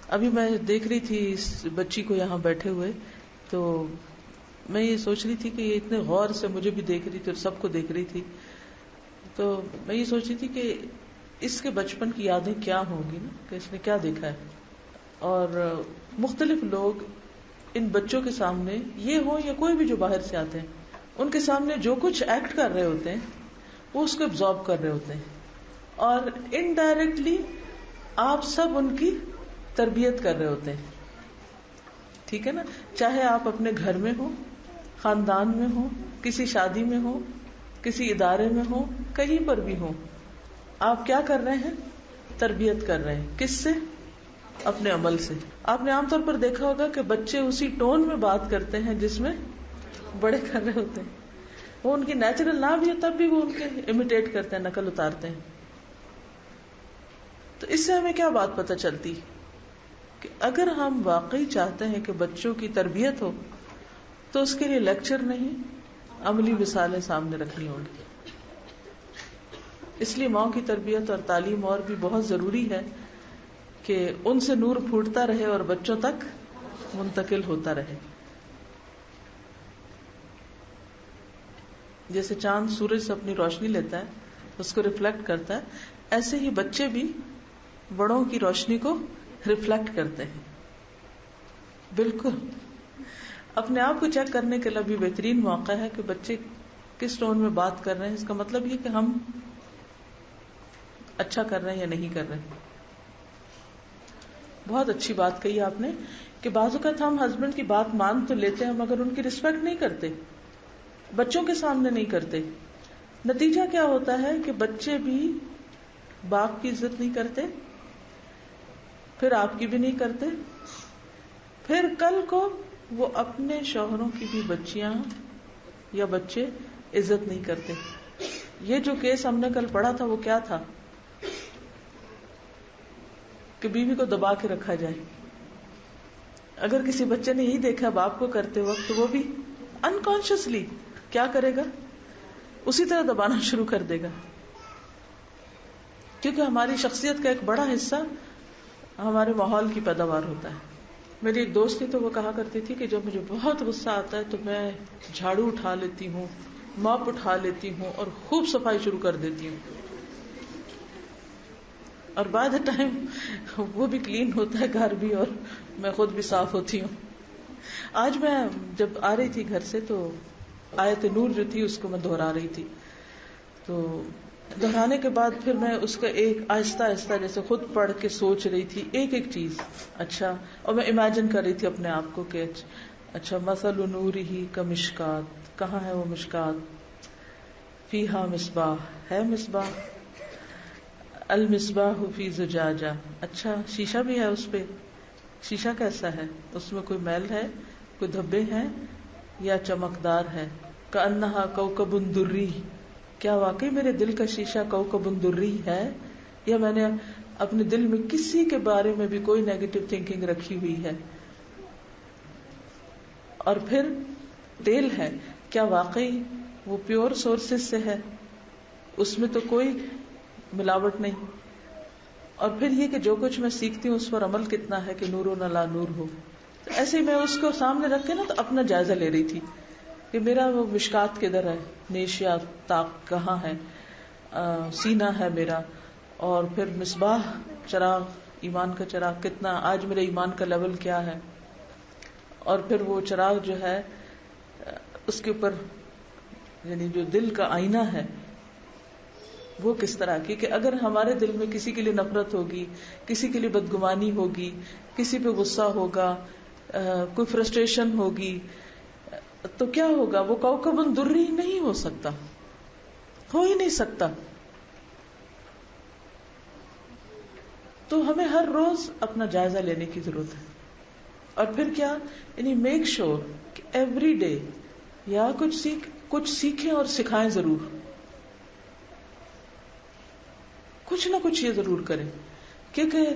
ابھی میں دیکھ رہی تھی اس بچی کو یہاں بیٹھے ہوئے، تو میں یہ سوچ رہی تھی کہ یہ اتنے غور سے مجھے بھی دیکھ رہی تھی اور سب کو دیکھ رہی تھی، تو میں یہ سوچ رہی تھی کہ اس کے بچپن کی یادیں کیا ہوں گی نا، کہ اس نے کیا دیکھا ہے. اور مختلف لوگ ان بچوں کے سامنے، یہ ہوں یا کوئی بھی جو باہر سے آتے ہیں، ان کے سامنے جو کچھ ایکٹ کر رہے ہوتے ہیں وہ اس کو ابزارب کر رہے ہوتے ہیں، اور انڈائریکٹلی آپ سب ان کی تربیت کر رہے ہوتے ہیں. ٹھیک ہے نا؟ چاہے آپ اپنے گھر میں ہو، خاندان میں ہو، کسی شادی میں ہو، کسی ادارے میں ہو، کہیں پر بھی ہو، آپ کیا کر رہے ہیں؟ تربیت کر رہے ہیں. کس سے؟ اپنے عمل سے. آپ نے عام طور پر دیکھا ہوگا کہ بچے اسی ٹون میں بات کرتے ہیں جس میں بڑے کر رہے ہوتے ہیں. وہ ان کی نیچرل نہ بھی ہے تب بھی وہ ان کے امیٹیٹ کرتے ہیں، نقل اتارتے ہیں. تو اس سے ہمیں کیا بات پتہ چلتی کہ اگر ہم واقعی چاہتے ہیں کہ بچوں کی تربیت ہو تو اس کے لیے لیکچر نہیں، عملی مثالیں سامنے رکھنی ہوں گی. اس لیے ماں کی تربیت اور تعلیم اور بھی بہت ضروری ہے کہ ان سے نور پھوٹتا رہے اور بچوں تک منتقل ہوتا رہے. جیسے چاند سورج سے اپنی روشنی لیتا ہے، اس کو ریفلیکٹ کرتا ہے، ایسے ہی بچے بھی بڑوں کی روشنی کو ریفلیکٹ کرتے ہیں. بالکل اپنے آپ کو چیک کرنے کے لیے بھی بہترین موقع ہے کہ بچے کس ٹون میں بات کر رہے ہیں. اس کا مطلب یہ کہ ہم اچھا کر رہے ہیں یا نہیں کر رہے ہیں. بہت اچھی بات کہی آپ نے کہ بعض اوقات ہم ہسبینڈ کی بات مان تو لیتے ہیں مگر ان کی رسپیکٹ نہیں کرتے، بچوں کے سامنے نہیں کرتے. نتیجہ کیا ہوتا ہے کہ بچے بھی باپ کی عزت نہیں کرتے، پھر آپ کی بھی نہیں کرتے، پھر کل کو وہ اپنے شوہروں کی بھی بچیاں یا بچے عزت نہیں کرتے. یہ جو کیس ہم نے کل پڑھا تھا وہ کیا تھا کہ بیوی کو دبا کے رکھا جائے. اگر کسی بچے نے یہی دیکھا باپ کو کرتے وقت تو وہ بھی انکانشیسلی کیا کرے گا؟ اسی طرح دبانا شروع کر دے گا. کیونکہ ہماری شخصیت کا ایک بڑا حصہ ہمارے ماحول کی پیداوار ہوتا ہے. میری ایک دوست تھی تو وہ کہا کرتی تھی کہ جب مجھے بہت غصہ آتا ہے تو میں جھاڑو اٹھا لیتی ہوں، ماپ اٹھا لیتی ہوں اور خوب صفائی شروع کر دیتی ہوں، اور بعد ٹائم وہ بھی کلین ہوتا ہے گھر بھی اور میں خود بھی صاف ہوتی ہوں. آج میں جب آ رہی تھی گھر سے تو آیت نور جو تھی اس کو میں دہرا رہی تھی، تو دہرانے کے بعد پھر میں اس کا ایک آہستہ آہستہ جیسے خود پڑھ کے سوچ رہی تھی ایک ایک چیز. اچھا، اور میں امیجن کر رہی تھی اپنے آپ کو کہ اچھا مثل نورہ کمشکات، کہاں ہے وہ مشکات، فیہا مصباح، ہے مصباح، المصباح فی زجاجہ، اچھا شیشہ بھی ہے اس پہ، شیشہ کیسا ہے، اس میں کوئی میل ہے، کوئی دھبے ہیں یا چمکدار ہے. کأنہا کوکب دری، کیا واقعی میرے دل کا شیشہ کوکب دری ہے، یا میں نے اپنے دل میں کسی کے بارے میں بھی کوئی نیگیٹو تھنکنگ رکھی ہوئی ہے. اور پھر تیل ہے، کیا واقعی وہ پیور سورسز سے ہے، اس میں تو کوئی ملاوٹ نہیں. اور پھر یہ کہ جو کچھ میں سیکھتی ہوں اس پر عمل کتنا ہے کہ نور و نہ لا نور ہو. تو ایسے ہی میں اس کو سامنے رکھ کے نا تو اپنا جائزہ لے رہی تھی کہ میرا وہ مشکات کدھر ہے، نیش یا طاق کہاں ہے، سینہ ہے میرا، اور پھر مصباح چراغ، ایمان کا چراغ کتنا، آج میرے ایمان کا لیول کیا ہے، اور پھر وہ چراغ جو ہے اس کے اوپر یعنی جو دل کا آئینہ ہے وہ کس طرح کی، کہ اگر ہمارے دل میں کسی کے لیے نفرت ہوگی، کسی کے لیے بدگمانی ہوگی، کسی پہ غصہ ہوگا، کوئی فرسٹریشن ہوگی، تو کیا ہوگا؟ وہ کوکب دری نہیں ہو سکتا، ہو ہی نہیں سکتا. تو ہمیں ہر روز اپنا جائزہ لینے کی ضرورت ہے. اور پھر کیا، یعنی میک شور کہ ایوری ڈے یا کچھ سیکھیں اور سکھائیں ضرور، کچھ نہ کچھ یہ ضرور کریں، کیونکہ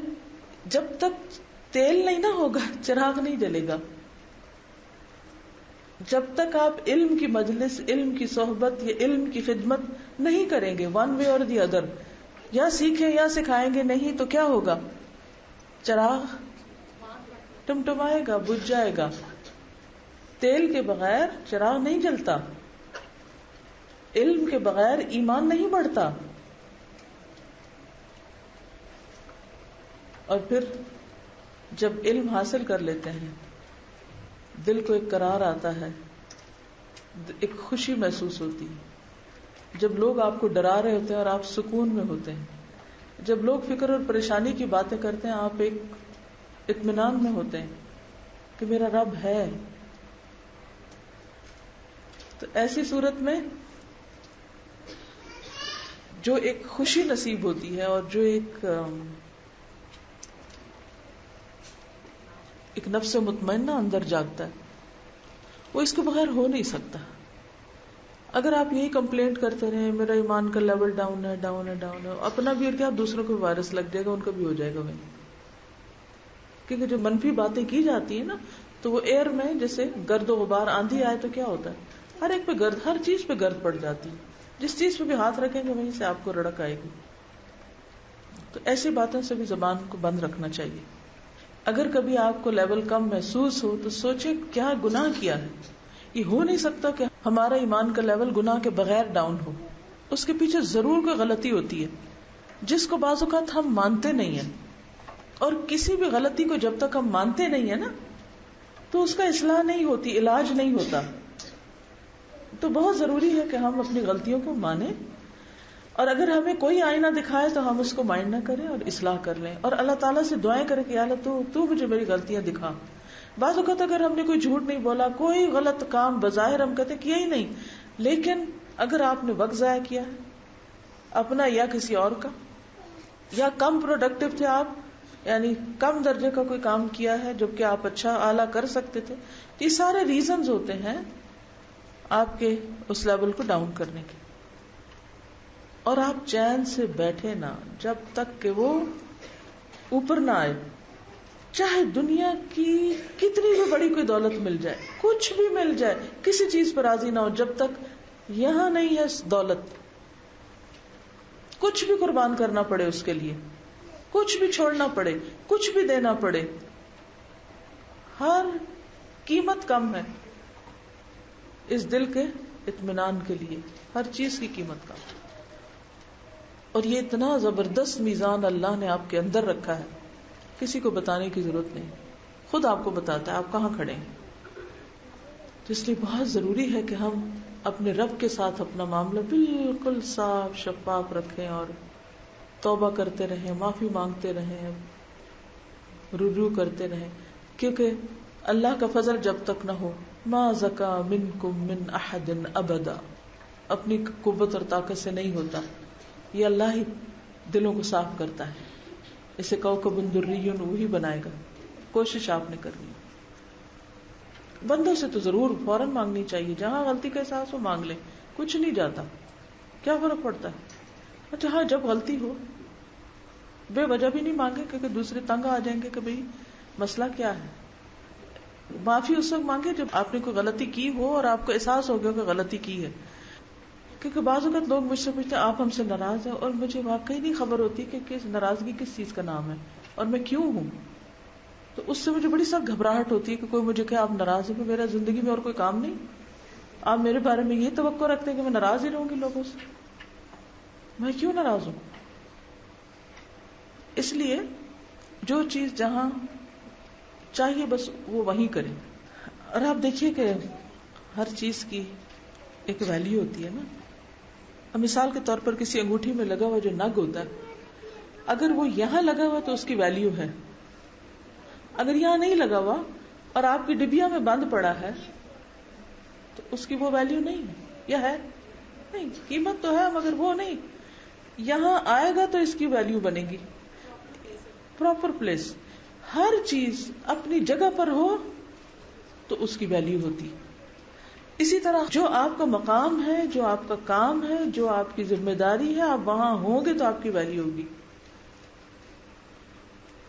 جب تک تیل نہیں نہ ہوگا چراغ نہیں جلے گا. جب تک آپ علم کی مجلس، علم کی صحبت یا علم کی خدمت نہیں کریں گے ون وے اور دی ادر، یا سیکھیں یا سکھائیں گے نہیں تو کیا ہوگا؟ چراغ ٹمٹمائے گا، بجھ جائے گا. تیل کے بغیر چراغ نہیں جلتا، علم کے بغیر ایمان نہیں بڑھتا. اور پھر جب علم حاصل کر لیتے ہیں دل کو ایک قرار آتا ہے، ایک خوشی محسوس ہوتی ہے. جب لوگ آپ کو ڈرا رہے ہوتے ہیں اور آپ سکون میں ہوتے ہیں، جب لوگ فکر اور پریشانی کی باتیں کرتے ہیں آپ ایک اطمینان میں ہوتے ہیں کہ میرا رب ہے. تو ایسی صورت میں جو ایک خوشی نصیب ہوتی ہے اور جو ایک نفس مطمئنہ اندر جاگتا ہے، وہ اس کے بغیر ہو نہیں سکتا. اگر آپ یہی کمپلینٹ کرتے رہے میرا ایمان کا لیول ڈاؤن ہے ڈاؤن ہے ڈاؤن ہے، اپنا بھی اور کیا دوسروں کو وائرس لگ جائے گا، ان کا بھی ہو جائے گا وہی. کیونکہ جو منفی باتیں کی جاتی ہیں نا تو وہ ایئر میں جیسے گرد و غبار، آندھی آئے تو کیا ہوتا ہے، ہر ایک پہ گرد، ہر چیز پہ گرد پڑ جاتی ہے. جس چیز پہ بھی ہاتھ رکھیں گے وہیں سے آپ کو رڑک آئے گی. تو ایسی باتوں سے بھی زبان کو بند رکھنا چاہیے. اگر کبھی آپ کو لیول کم محسوس ہو تو سوچیں کیا گناہ کیا ہے. یہ ہو نہیں سکتا کہ ہمارا ایمان کا لیول گناہ کے بغیر ڈاؤن ہو. اس کے پیچھے ضرور کوئی غلطی ہوتی ہے جس کو بعض اوقات ہم مانتے نہیں ہیں. اور کسی بھی غلطی کو جب تک ہم مانتے نہیں ہیں نا تو اس کا اصلاح نہیں ہوتی، علاج نہیں ہوتا. تو بہت ضروری ہے کہ ہم اپنی غلطیوں کو مانیں، اور اگر ہمیں کوئی آئینہ دکھائے تو ہم اس کو مائنڈ نہ کریں اور اصلاح کر لیں، اور اللہ تعالیٰ سے دعائیں کریں کہ یا اللہ تو مجھے میری غلطیاں دکھا. بعض اوقات اگر ہم نے کوئی جھوٹ نہیں بولا، کوئی غلط کام بظاہر ہم کہتے کیا ہی نہیں، لیکن اگر آپ نے وقت ضائع کیا ہے اپنا یا کسی اور کا، یا کم پروڈکٹیو تھے آپ، یعنی کم درجے کا کوئی کام کیا ہے جبکہ آپ اچھا اعلیٰ کر سکتے تھے، یہ سارے ریزنز ہوتے ہیں آپ کے اس لیول کو ڈاؤن کرنے کے. اور آپ چین سے بیٹھے نہ جب تک کہ وہ اوپر نہ آئے. چاہے دنیا کی کتنی بھی بڑی کوئی دولت مل جائے، کچھ بھی مل جائے، کسی چیز پر راضی نہ ہو جب تک یہاں نہیں ہے دولت. کچھ بھی قربان کرنا پڑے اس کے لیے، کچھ بھی چھوڑنا پڑے، کچھ بھی دینا پڑے، ہر قیمت کم ہے اس دل کے اطمینان کے لیے، ہر چیز کی قیمت کم. اور یہ اتنا زبردست میزان اللہ نے آپ کے اندر رکھا ہے، کسی کو بتانے کی ضرورت نہیں، خود آپ کو بتاتا ہے آپ کہاں کھڑے ہیں. تو اس لیے بہت ضروری ہے کہ ہم اپنے رب کے ساتھ اپنا معاملہ بالکل صاف شفاف رکھیں اور توبہ کرتے رہیں، معافی مانگتے رہیں، رجوع کرتے رہیں. کیونکہ اللہ کا فضل جب تک نہ ہو، ما زکا منکم من احد ابدا، اپنی قوت اور طاقت سے نہیں ہوتا، یہ اللہ ہی دلوں کو صاف کرتا ہے. اسے کوكب دری وہی بنائے گا. کوشش آپ نے کرنی ہے. بندوں سے تو ضرور فوراً مانگنی چاہیے، جہاں غلطی کا احساس ہو مانگ لیں، کچھ نہیں جاتا، کیا فرق پڑتا ہے. اچھا ہاں جب غلطی ہو بے وجہ بھی نہیں مانگے کیونکہ دوسرے تنگ آ جائیں گے کہ بھئی مسئلہ کیا ہے. معافی اس وقت مانگے جب آپ نے کوئی غلطی کی ہو اور آپ کو احساس ہو گیا کہ غلطی کی ہے. کیونکہ بعض اوقات لوگ مجھ سے پوچھتے ہیں آپ ہم سے ناراض ہیں، اور مجھے واقعی نہیں خبر ہوتی کہ کس ناراضگی کس چیز کا نام ہے اور میں کیوں ہوں. تو اس سے مجھے بڑی سخت گھبراہٹ ہوتی ہے کہ کوئی مجھے کہ آپ ناراض ہیں، کہ میرا زندگی میں اور کوئی کام نہیں، آپ میرے بارے میں یہ توقع رکھتے ہیں کہ میں ناراض ہی رہوں گی لوگوں سے. میں کیوں ناراض ہوں؟ اس لیے جو چیز جہاں چاہیے بس وہ وہیں کریں. اور آپ دیکھیے کہ ہر چیز کی ایک ویلیو ہوتی ہے نا. مثال کے طور پر کسی انگوٹھی میں لگا ہوا جو نگ ہوتا ہے، اگر وہ یہاں لگا ہوا تو اس کی ویلیو ہے، اگر یہاں نہیں لگا ہوا اور آپ کی ڈبیا میں بند پڑا ہے تو اس کی وہ ویلیو نہیں ہے. یا ہے نہیں، قیمت تو ہے مگر وہ نہیں. یہاں آئے گا تو اس کی ویلیو بنے گی. پراپر پلیس، ہر چیز اپنی جگہ پر ہو تو اس کی ویلیو ہوتی. اسی طرح جو آپ کا مقام ہے، جو آپ کا کام ہے، جو آپ کی ذمہ داری ہے، آپ وہاں ہوں گے تو آپ کی ویلیو ہوگی.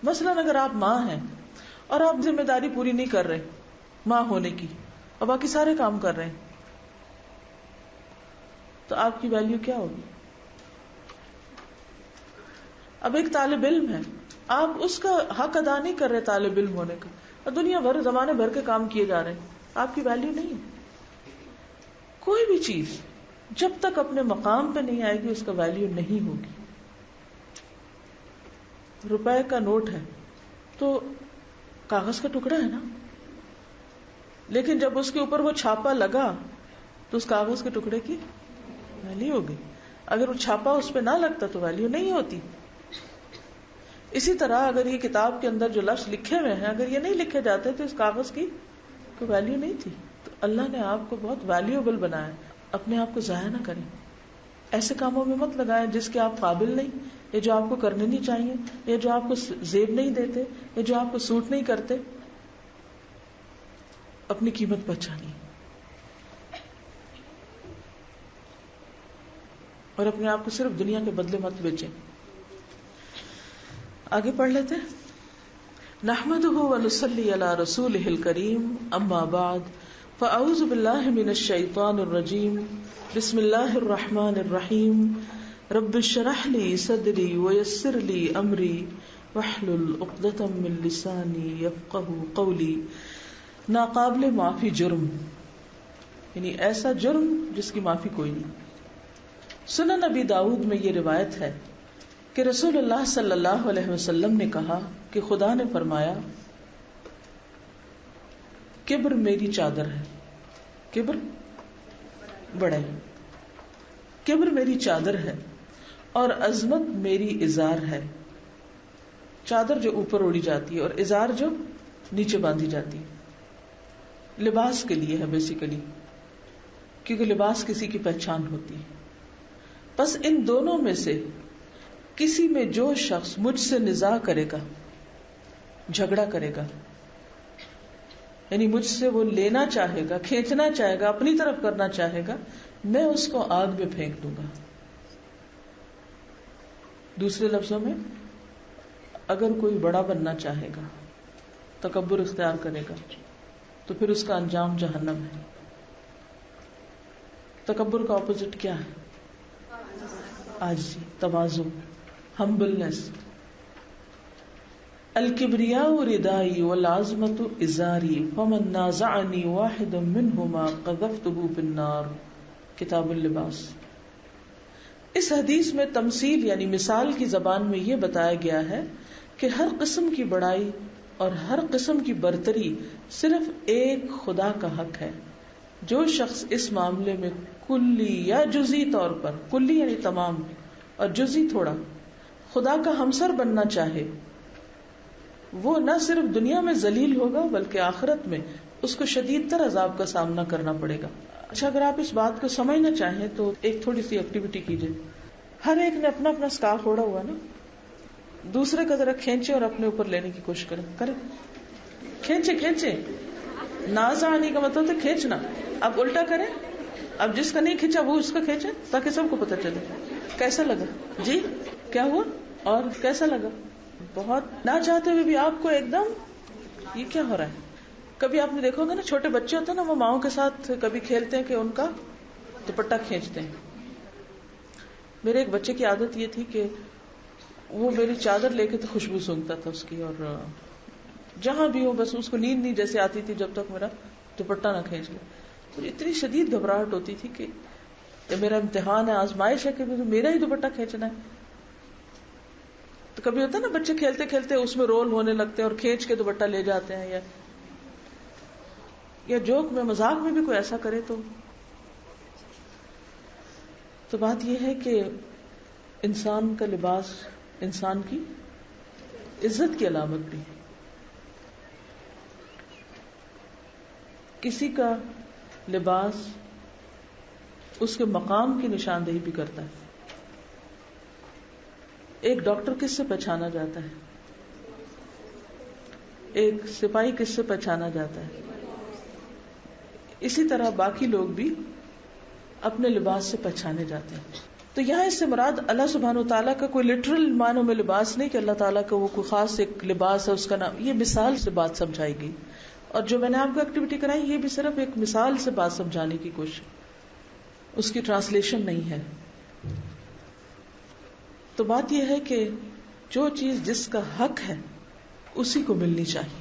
مثلاً اگر آپ ماں ہیں اور آپ ذمہ داری پوری نہیں کر رہے ماں ہونے کی اور باقی سارے کام کر رہے ہیں تو آپ کی ویلیو کیا ہوگی؟ اب ایک طالب علم ہے, آپ اس کا حق ادا نہیں کر رہے طالب علم ہونے کا, اور دنیا بھر زمانے بھر کے کام کیے جا رہے ہیں, آپ کی ویلیو نہیں ہے. کوئی بھی چیز جب تک اپنے مقام پہ نہیں آئے گی اس کا ویلیو نہیں ہوگی. روپے کا نوٹ ہے تو کاغذ کا ٹکڑا ہے نا, لیکن جب اس کے اوپر وہ چھاپا لگا تو اس کاغذ کے ٹکڑے کی ویلیو ہوگی. اگر وہ چھاپا اس پہ نہ لگتا تو ویلیو نہیں ہوتی. اسی طرح اگر یہ کتاب کے اندر جو لفظ لکھے ہوئے ہیں اگر یہ نہیں لکھے جاتے تو اس کاغذ کی کوئی ویلیو نہیں تھی. تو اللہ نے آپ کو بہت ویلیوبل بنایا. اپنے آپ کو ضائع نہ کریں, ایسے کاموں میں مت لگائیں جس کے آپ قابل نہیں, یا جو آپ کو کرنے نہیں چاہیے, یا جو آپ کو زیب نہیں دیتے, یا جو آپ کو سوٹ نہیں کرتے. اپنی قیمت پہچانیے اور اپنے آپ کو صرف دنیا کے بدلے مت بیچیں. آگے پڑھ لیتے ہیں. نحمده ونصلي على رسوله الكريم اما بعد فاعوذ بالله من الشيطان الرجيم بسم الله الرحمن الرحيم رب اشرح لي صدري ويسر لي امري واحلل عقدة من لساني يفقهوا قولي. ناقابل معافی جرم, یعنی ایسا جرم جس کی معافی کوئی نہیں. سنن نبی داؤد میں یہ روایت ہے کہ رسول اللہ صلی اللہ علیہ وسلم نے کہا کہ خدا نے فرمایا کبر میری چادر ہے. کبر بڑائی, کبر میری چادر ہے اور عظمت میری ازار ہے. چادر جو اوپر اوڑی جاتی ہے اور ازار جو نیچے باندھی جاتی ہے, لباس کے لیے ہے بیسیکلی, کیونکہ لباس کسی کی پہچان ہوتی ہے. بس ان دونوں میں سے کسی میں جو شخص مجھ سے نزاع کرے گا, جھگڑا کرے گا, یعنی مجھ سے وہ لینا چاہے گا, کھینچنا چاہے گا, اپنی طرف کرنا چاہے گا, میں اس کو آگ میں پھینک دوں گا. دوسرے لفظوں میں, اگر کوئی بڑا بننا چاہے گا, تکبر اختیار کرے گا, تو پھر اس کا انجام جہنم ہے. تکبر کا اپوزٹ کیا ہے؟ عاجزی, تواضع, ہمبلنس. الکبریاء ردائی والعظمت ازاری فمن نازعنی واحد منہما قذفته فی النار. کتاب اللباس. اس حدیث میں تمثیل یعنی مثال کی زبان میں یہ بتایا گیا ہے کہ ہر قسم کی بڑائی اور ہر قسم کی برتری صرف ایک خدا کا حق ہے. جو شخص اس معاملے میں کلی یا جزئی طور پر, کلی یعنی تمام اور جزئی تھوڑا, خدا کا ہمسر بننا چاہے, وہ نہ صرف دنیا میں ذلیل ہوگا بلکہ آخرت میں اس کو شدید تر عذاب کا سامنا کرنا پڑے گا. اچھا, اگر آپ اس بات کو سمجھنا چاہیں تو ایک تھوڑی سی ایکٹیویٹی کیجیے. ہر ایک نے اپنا اپنا اسکارف اوڑھا ہوا نا, دوسرے کا ذرا کھینچے اور اپنے اوپر لینے کی کوشش کریں. کھینچے کھینچے, نازا آنے کا مطلب ہے کھینچنا. اب الٹا کریں, اب جس کا نہیں کھینچا وہ اس کا کھینچے تاکہ سب کو پتہ چلے. کیسا لگا جی؟ کیا ہوا اور کیسا لگا؟ بہت نہ چاہتے ہوئے بھی آپ کو ایک دم یہ کیا ہو رہا ہے. کبھی آپ نے دیکھا ہوگا نا, چھوٹے بچے ہوتے ہیں نا, وہ ماؤں کے ساتھ کبھی کھیلتے ہیں کہ ان کا دوپٹہ کھینچتے ہیں. میرے ایک بچے کی عادت یہ تھی کہ وہ میری چادر لے کے تو خوشبو سونگتا تھا اس کی, اور جہاں بھی ہو بس اس کو نیند نہیں جیسے آتی تھی جب تک میرا دوپٹہ نہ کھینچ لے. تو اتنی شدید گھبراہٹ ہوتی تھی کہ میرا امتحان ہے, آزمائش ہے کہ میرا ہی دوپٹہ کھینچنا ہے. تو کبھی ہوتا ہے نا بچے کھیلتے کھیلتے اس میں رول ہونے لگتے ہیں اور کھینچ کے دوپٹہ لے جاتے ہیں, یا جوک میں مذاق میں بھی کوئی ایسا کرے تو بات یہ ہے کہ انسان کا لباس انسان کی عزت کی علامت بھی ہے. کسی کا لباس اس کے مقام کی نشاندہی بھی کرتا ہے. ایک ڈاکٹر کس سے پہچانا جاتا ہے؟ ایک سپاہی کس سے پہچانا جاتا ہے؟ اسی طرح باقی لوگ بھی اپنے لباس سے پہچانے جاتے ہیں. تو یہاں اس سے مراد اللہ سبحانہ و تعالیٰ کا کوئی لٹرل معنوں میں لباس نہیں کہ اللہ تعالیٰ کا وہ کوئی خاص ایک لباس ہے اس کا نام, یہ مثال سے بات سمجھائی گئی. اور جو میں نے آپ کو ایکٹیویٹی کرائی یہ بھی صرف ایک مثال سے بات سمجھانے کی کوشش, اس کی ٹرانسلیشن نہیں ہے. تو بات یہ ہے کہ جو چیز جس کا حق ہے اسی کو ملنی چاہیے.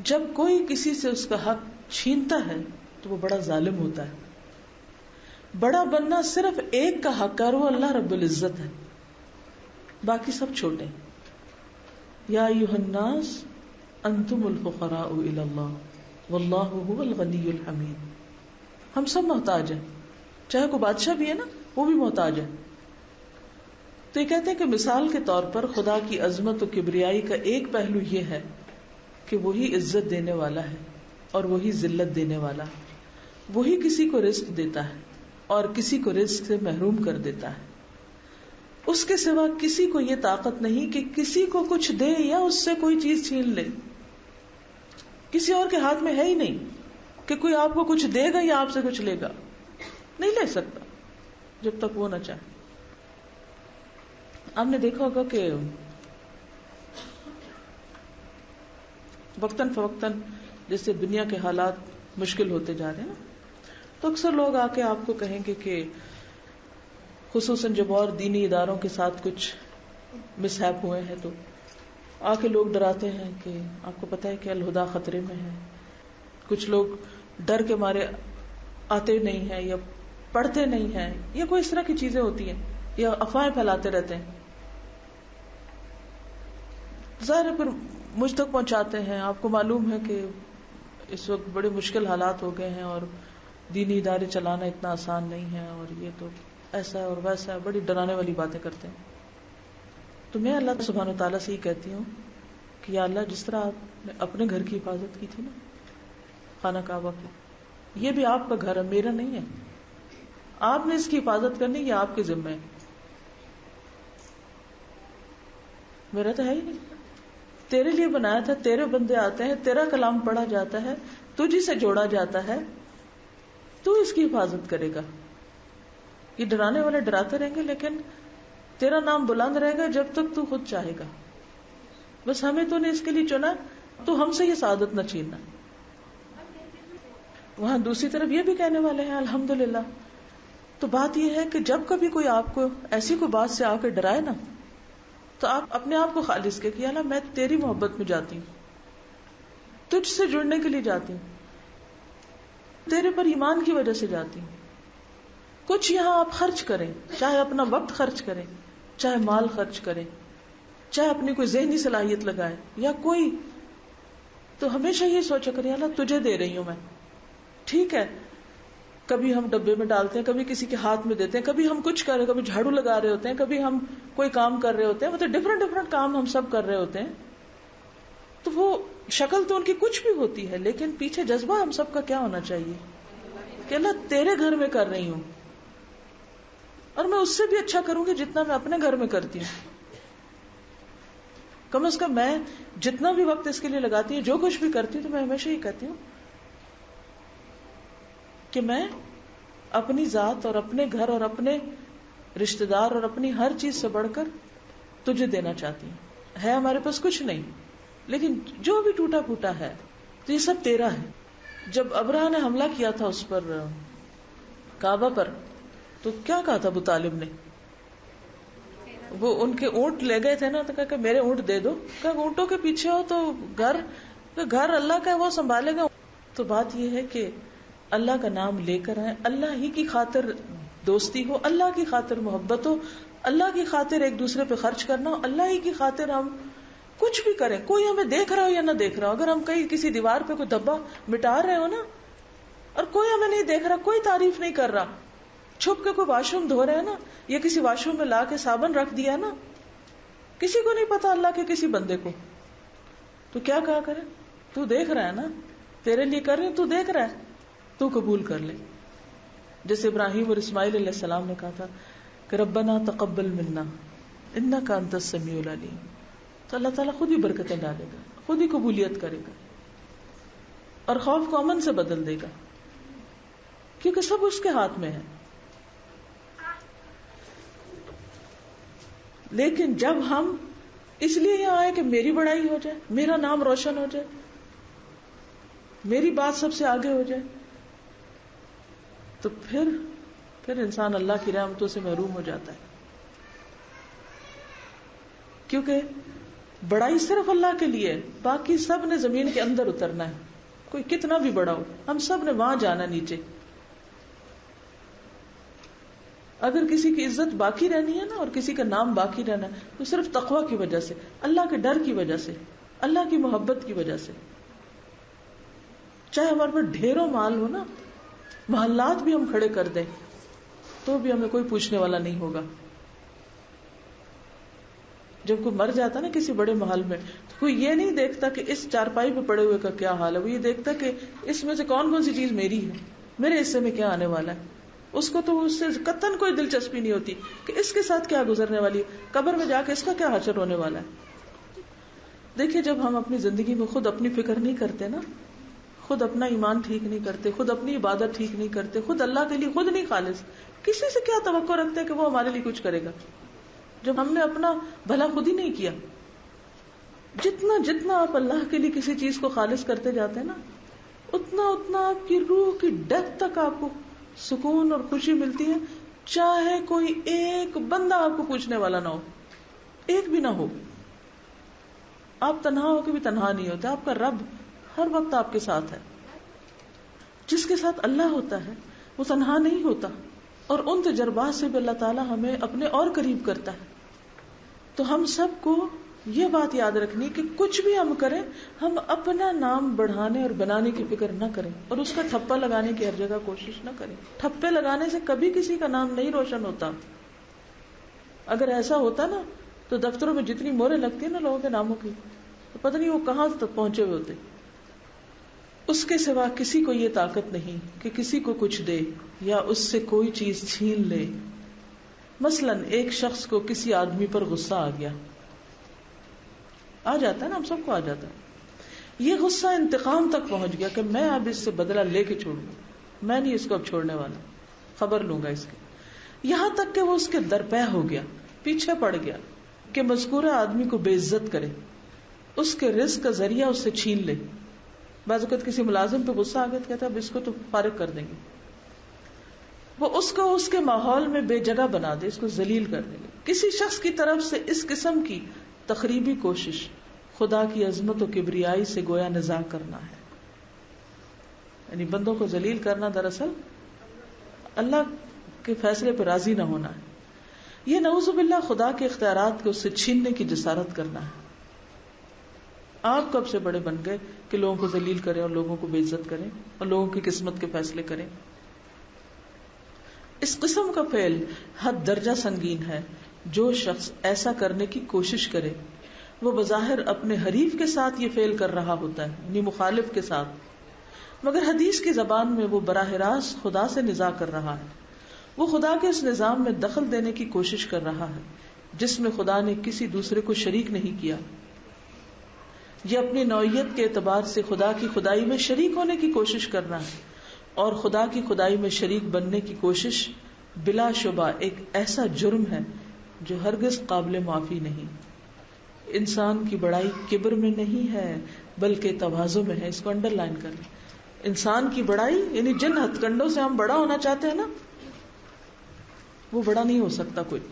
جب کوئی کسی سے اس کا حق چھینتا ہے تو وہ بڑا ظالم ہوتا ہے. بڑا بننا صرف ایک کا حق ہے اور وہ اللہ رب العزت ہے، باقی سب چھوٹے. یا ایھا الناس انتم الفقراء الی اللہ واللہ هو الغنی الحمید. ہم سب محتاج ہیں، چاہے کوئی بادشاہ بھی ہے نا وہ بھی محتاج ہے. تو یہ کہتے ہیں کہ مثال کے طور پر خدا کی عظمت و کبریائی کا ایک پہلو یہ ہے کہ وہی عزت دینے والا ہے اور وہی ذلت دینے والا ہے. وہی کسی کو رزق دیتا ہے اور کسی کو رزق سے محروم کر دیتا ہے. اس کے سوا کسی کو یہ طاقت نہیں کہ کسی کو کچھ دے یا اس سے کوئی چیز چھین لے. کسی اور کے ہاتھ میں ہے ہی نہیں کہ کوئی آپ کو کچھ دے گا یا آپ سے کچھ لے گا. نہیں لے سکتا جب تک وہ نہ چاہے. آپ نے دیکھا ہوگا کہ وقتاً فوقتاً جیسے دنیا کے حالات مشکل ہوتے جا رہے ہیں تو اکثر لوگ آ کے آپ کو کہیں گے کہ خصوصاً جب اور دینی اداروں کے ساتھ کچھ مس ہیپ ہوئے ہیں تو آ کے لوگ ڈراتے ہیں کہ آپ کو پتہ ہے کہ الہدا خطرے میں ہے. کچھ لوگ ڈر کے مارے آتے نہیں ہیں یا پڑھتے نہیں ہیں یا کوئی اس طرح کی چیزیں ہوتی ہیں یا افواہیں پھیلاتے رہتے ہیں. ظاہر ہے پھر مجھ تک پہنچاتے ہیں. آپ کو معلوم ہے کہ اس وقت بڑے مشکل حالات ہو گئے ہیں اور دینی ادارے چلانا اتنا آسان نہیں ہے اور یہ تو ایسا ہے اور ویسا ہے، بڑی ڈرانے والی باتیں کرتے ہیں. تو میں اللہ سبحانہ و تعالیٰ سے ہی کہتی ہوں کہ یا اللہ جس طرح آپ نے اپنے گھر کی حفاظت کی تھی نا خانہ کعبہ کی، یہ بھی آپ کا گھر ہے، میرا نہیں ہے. آپ نے اس کی حفاظت کرنی، یہ آپ کے ذمہ ہے، میرا تو ہے ہی نہیں. تیرے لیے بنایا تھا، تیرے بندے آتے ہیں، تیرا کلام پڑھا جاتا ہے، تجھی سے جوڑا جاتا ہے، تو اس کی حفاظت کرے گا. یہ ڈرانے والے ڈراتے رہیں گے لیکن تیرا نام بلند رہے گا جب تک تو خود چاہے گا. بس ہمیں تو نے اس کے لیے چنا، تو ہم سے یہ سعادت نہ چھیننا. وہاں دوسری طرف یہ بھی کہنے والے ہیں الحمدللہ. تو بات یہ ہے کہ جب کبھی کوئی آپ کو ایسی کوئی بات سے آ کے ڈرائے نا تو آپ اپنے آپ کو خالص کے کیا نا میں تیری محبت میں جاتی ہوں، تجھ سے جڑنے کے لیے جاتی ہوں، تیرے پر ایمان کی وجہ سے جاتی ہوں. کچھ یہاں آپ خرچ کریں، چاہے اپنا وقت خرچ کریں، چاہے مال خرچ کریں، چاہے اپنی کوئی ذہنی صلاحیت لگائیں یا کوئی، تو ہمیشہ یہ سوچا کریں اللہ تجھے دے رہی ہوں میں. ٹھیک ہے کبھی ہم ڈبے میں ڈالتے ہیں، کبھی کسی کے ہاتھ میں دیتے ہیں، کبھی ہم کچھ کر رہے، کبھی جھاڑو لگا رہے ہوتے ہیں، کبھی ہم کوئی کام کر رہے ہوتے ہیں، مطلب ڈفرنٹ کام ہم سب کر رہے ہوتے ہیں. تو وہ شکل تو ان کی کچھ بھی ہوتی ہے لیکن پیچھے جذبہ ہم سب کا کیا ہونا چاہیے کہ اللہ تیرے گھر میں کر رہی ہوں اور میں اس سے بھی اچھا کروں گی جتنا میں اپنے گھر میں کرتی ہوں. کم از کم میں جتنا بھی وقت اس کے لیے لگاتی ہوں، جو کچھ بھی کرتی ہوں، تو میں ہمیشہ یہ کہتی ہوں کہ میں اپنی ذات اور اپنے گھر اور اپنے رشتہ دار اور اپنی ہر چیز سے بڑھ کر تجھے دینا چاہتی ہوں. ہے ہمارے پاس کچھ نہیں لیکن جو بھی ٹوٹا پھوٹا ہے تو یہ سب تیرا ہے. جب ابرہہ نے حملہ کیا تھا اس پر کعبہ پر تو کیا کہا تھا ابو طالب نے؟ وہ ان کے اونٹ لے گئے تھے نا تو کہا کہ میرے اونٹ دے دو. کہ اونٹوں کے پیچھے ہو تو گھر اللہ کا ہے وہ سنبھالے گا. تو بات یہ ہے کہ اللہ کا نام لے کر آئے، اللہ ہی کی خاطر دوستی ہو، اللہ کی خاطر محبت ہو، اللہ کی خاطر ایک دوسرے پہ خرچ کرنا ہو، اللہ ہی کی خاطر ہم کچھ بھی کریں، کوئی ہمیں دیکھ رہا ہو یا نہ دیکھ رہا ہو. اگر ہم کہیں کسی دیوار پہ کوئی دھبا مٹا رہے ہو نا اور کوئی ہمیں نہیں دیکھ رہا، کوئی تعریف نہیں کر رہا، چھپ کے کوئی واش روم دھو رہے ہیں نا یا کسی واش روم میں لا کے صابن رکھ دیا نا، کسی کو نہیں پتا اللہ کے کسی بندے کو، تو کیا کہا کرے تو دیکھ رہا ہے نا، تیرے لیے کر رہے ہیں، تو دیکھ رہا ہے، تو قبول کر لے. جیسے ابراہیم اور اسماعیل علیہ السلام نے کہا تھا کہ ربنا تقبل منا انک انت السمیع العلیم، تو اللہ تعالیٰ خود ہی برکتیں ڈالے گا، خود ہی قبولیت کرے گا اور خوف کو امن سے بدل دے گا کیونکہ سب اس کے ہاتھ میں ہے. لیکن جب ہم اس لیے یہاں آئے کہ میری بڑائی ہو جائے، میرا نام روشن ہو جائے، میری بات سب سے آگے ہو جائے، تو پھر انسان اللہ کی رحمتوں سے محروم ہو جاتا ہے. کیونکہ بڑائی صرف اللہ کے لیے ہے، باقی سب نے زمین کے اندر اترنا ہے، کوئی کتنا بھی بڑا ہو، ہم سب نے وہاں جانا نیچے. اگر کسی کی عزت باقی رہنی ہے نا اور کسی کا نام باقی رہنا ہے تو صرف تقوی کی وجہ سے، اللہ کے ڈر کی وجہ سے، اللہ کی محبت کی وجہ سے. چاہے ہمارے پاس ڈھیروں مال ہو نا، محلات بھی ہم کھڑے کر دیں تو بھی ہمیں کوئی پوچھنے والا نہیں ہوگا. جب کوئی مر جاتا نا کسی بڑے محل میں تو کوئی یہ نہیں دیکھتا کہ اس چارپائی پہ پڑے ہوئے کا کیا حال ہے، وہ یہ دیکھتا کہ اس میں سے کون کون سی چیز میری ہے، میرے حصے میں کیا آنے والا ہے. اس کو تو اس سے قطعاً کوئی دلچسپی نہیں ہوتی کہ اس کے ساتھ کیا گزرنے والی ہے، قبر میں جا کے اس کا کیا حشر ہونے والا ہے. دیکھیے جب ہم اپنی زندگی میں خود اپنی فکر نہیں کرتے نا، خود اپنا ایمان ٹھیک نہیں کرتے، خود اپنی عبادت ٹھیک نہیں کرتے، خود اللہ کے لیے خود نہیں خالص، کسی سے کیا توقع رکھتے ہیں کہ وہ ہمارے لیے کچھ کرے گا جب ہم نے اپنا بھلا خود ہی نہیں کیا. جتنا جتنا آپ اللہ کے لیے کسی چیز کو خالص کرتے جاتے ہیں نا، اتنا اتنا آپ کی روح کی ڈیتھ تک آپ کو سکون اور خوشی ملتی ہے، چاہے کوئی ایک بندہ آپ کو پوچھنے والا نہ ہو، ایک بھی نہ ہو. آپ تنہا ہو کے بھی تنہا نہیں ہوتے، آپ کا رب ہر وقت آپ کے ساتھ ہے. جس کے ساتھ اللہ ہوتا ہے وہ تنہا نہیں ہوتا، اور ان تجربات سے بھی اللہ تعالیٰ ہمیں اپنے اور قریب کرتا ہے. تو ہم سب کو یہ بات یاد رکھنی کہ کچھ بھی ہم کریں، ہم اپنا نام بڑھانے اور بنانے کی فکر نہ کریں اور اس کا ٹھپا لگانے کی ہر جگہ کوشش نہ کریں. ٹھپے لگانے سے کبھی کسی کا نام نہیں روشن ہوتا. اگر ایسا ہوتا نا تو دفتروں میں جتنی موریں لگتی ہیں نا لوگوں کے ناموں کی، تو پتہ نہیں وہ کہاں تک پہنچے ہوئے ہوتے. اس کے سوا کسی کو یہ طاقت نہیں کہ کسی کو کچھ دے یا اس سے کوئی چیز چھین لے. مثلا ایک شخص کو کسی آدمی پر غصہ آ گیا، آ جاتا ہے نا، ہم سب کو آ جاتا ہے. یہ غصہ انتقام تک پہنچ گیا کہ میں اب اس سے بدلہ لے کے چھوڑوں گا، میں نہیں اس کو اب چھوڑنے والا، خبر لوں گا اس کی. یہاں تک کہ وہ اس کے درپے ہو گیا، پیچھے پڑ گیا کہ مذکورہ آدمی کو بے عزت کرے، اس کے رزق کا ذریعہ اس سے چھین لے. بعض اوقات کسی ملازم پہ غصہ آ گیا تو کہتا اب اس کو تو فارغ کر دیں گے، وہ اس کو اس کے ماحول میں بے جگہ بنا دے، اس کو ذلیل کر دیں گے. کسی شخص کی طرف سے اس قسم کی تخریبی کوشش خدا کی عظمت و کبریائی سے گویا نزاع کرنا ہے. یعنی بندوں کو ذلیل کرنا دراصل اللہ کے فیصلے پر راضی نہ ہونا ہے. یہ نعوذ باللہ خدا کے اختیارات کو اس سے چھیننے کی جسارت کرنا ہے. آپ کب سے بڑے بن گئے کہ لوگوں کو ذلیل کریں اور لوگوں کو بے عزت کریں اور لوگوں کی قسمت کے فیصلے کریں. اس قسم کا فعل حد درجہ سنگین ہے. جو شخص ایسا کرنے کی کوشش کرے وہ بظاہر اپنے حریف کے ساتھ یہ فعل کر رہا ہوتا ہے، یعنی مخالف کے ساتھ، مگر حدیث کی زبان میں وہ براہ راست خدا سے نزاع کر رہا ہے. وہ خدا کے اس نظام میں دخل دینے کی کوشش کر رہا ہے جس میں خدا نے کسی دوسرے کو شریک نہیں کیا. یہ اپنی نوعیت کے اعتبار سے خدا کی خدائی میں شریک ہونے کی کوشش کرنا ہے، اور خدا کی خدائی میں شریک بننے کی کوشش بلا شبہ ایک ایسا جرم ہے جو ہرگز قابل معافی نہیں. انسان کی بڑائی کبر میں نہیں ہے بلکہ تواضع میں ہے. اس کو انڈر لائن کر لیں. انسان کی بڑائی یعنی جن ہتھ کنڈوں سے ہم بڑا ہونا چاہتے ہیں نا، وہ بڑا نہیں ہو سکتا کوئی.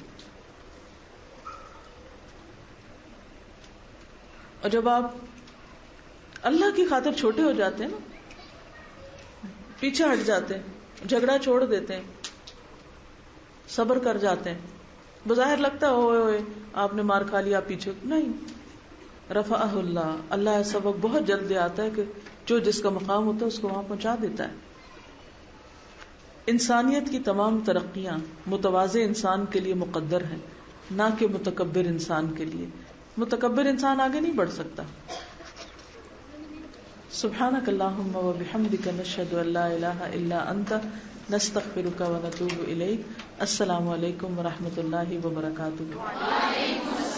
اور جب آپ اللہ کی خاطر چھوٹے ہو جاتے ہیں نا، پیچھے ہٹ جاتے ہیں، جھگڑا چھوڑ دیتے ہیں، صبر کر جاتے ہیں، بظاہر لگتا ہے اوئے اوئے آپ نے مار کھا لیا، پیچھے نہیں. رفعہ اللہ، اللہ ایسا وقت بہت جلد دے آتا ہے کہ جو جس کا مقام ہوتا ہے اس کو وہاں پہنچا دیتا ہے. انسانیت کی تمام ترقیاں متواضع انسان کے لیے مقدر ہیں، نہ کہ متکبر انسان کے لیے. متکبر انسان آگے نہیں بڑھ سکتا. سبحانک اللہم و بحمدک نشہد ان لا الہ الا انت نستغفرک و نتوب الیک. السلام علیکم و رحمۃ اللہ وبرکاتہ.